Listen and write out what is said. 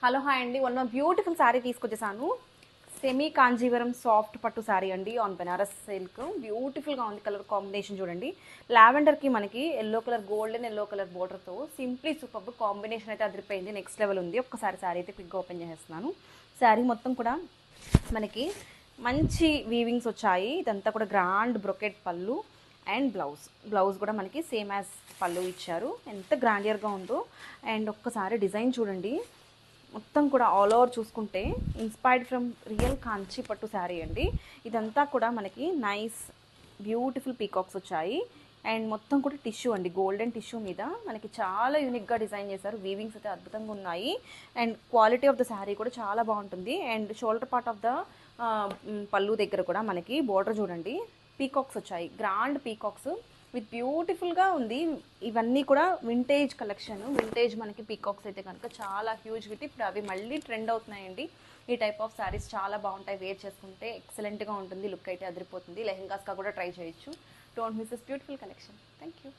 Hello hi అండి. One beautiful sari తీసుకొచ్చేసాను. Semi Kanjeevaram soft పట్టు శారీ అండి ఆన్ బెనారస్ సిల్క్. బ్యూటిఫుల్గా ఉంది. కలర్ కాంబినేషన్ చూడండి. లావెండర్కి మనకి yellow colour golden yellow colour బోర్డర్తో సింప్లీ సూపర్ కాంబినేషన్ అయితే అదిరిపోయింది. నెక్స్ట్ లెవెల్ ఉంది. ఒక్కసారి శారీ అయితే క్విక్గా ఓపెన్ చేసేస్తున్నాను. శారీ మొత్తం కూడా మనకి మంచి వీవింగ్స్ వచ్చాయి. ఇదంతా కూడా గ్రాండ్ బ్రొకెట్ పళ్ళు అండ్ బ్లౌజ్ కూడా మనకి సేమ్ యాజ్ పళ్ళు ఇచ్చారు. ఎంత గ్రాండియర్గా ఉందో. అండ్ ఒక్కసారి డిజైన్ చూడండి. మొత్తం కూడా ఆల్ ఓవర్ చూసుకుంటే ఇన్స్పైర్డ్ ఫ్రమ్ రియల్ కాంచి పట్టు శారీ అండి. ఇదంతా కూడా మనకి నైస్ బ్యూటిఫుల్ పీకాక్స్ వచ్చాయి. అండ్ మొత్తం కూడా టిష్యూ అండి, గోల్డెన్ టిష్యూ మీద మనకి చాలా యూనిక్గా డిజైన్ చేశారు. వీవింగ్స్ అయితే అద్భుతంగా ఉన్నాయి. And quality of the sari కూడా చాలా బాగుంటుంది. And shoulder part of the పళ్ళు దగ్గర కూడా మనకి బోర్డర్ చూడండి, పీకాక్స్ వచ్చాయి. గ్రాండ్ పీకాక్స్ విత్ బ్యూటిఫుల్గా ఉంది. ఇవన్నీ కూడా వింటేజ్ కలెక్షన్. వింటేజ్ మనకి పీకాక్స్ అయితే కనుక చాలా హ్యూజ్ విత్. ఇప్పుడు అవి మళ్ళీ ట్రెండ్ అవుతున్నాయండి. ఈ టైప్ ఆఫ్ శారీస్ చాలా బాగుంటాయి. వేర్ చేసుకుంటే ఎక్సలెంట్గా ఉంటుంది. లుక్ అయితే అదిరిపోతుంది. లెహెంగాస్గా కూడా ట్రై చేయొచ్చు. Don't miss this beautiful collection. Thank you.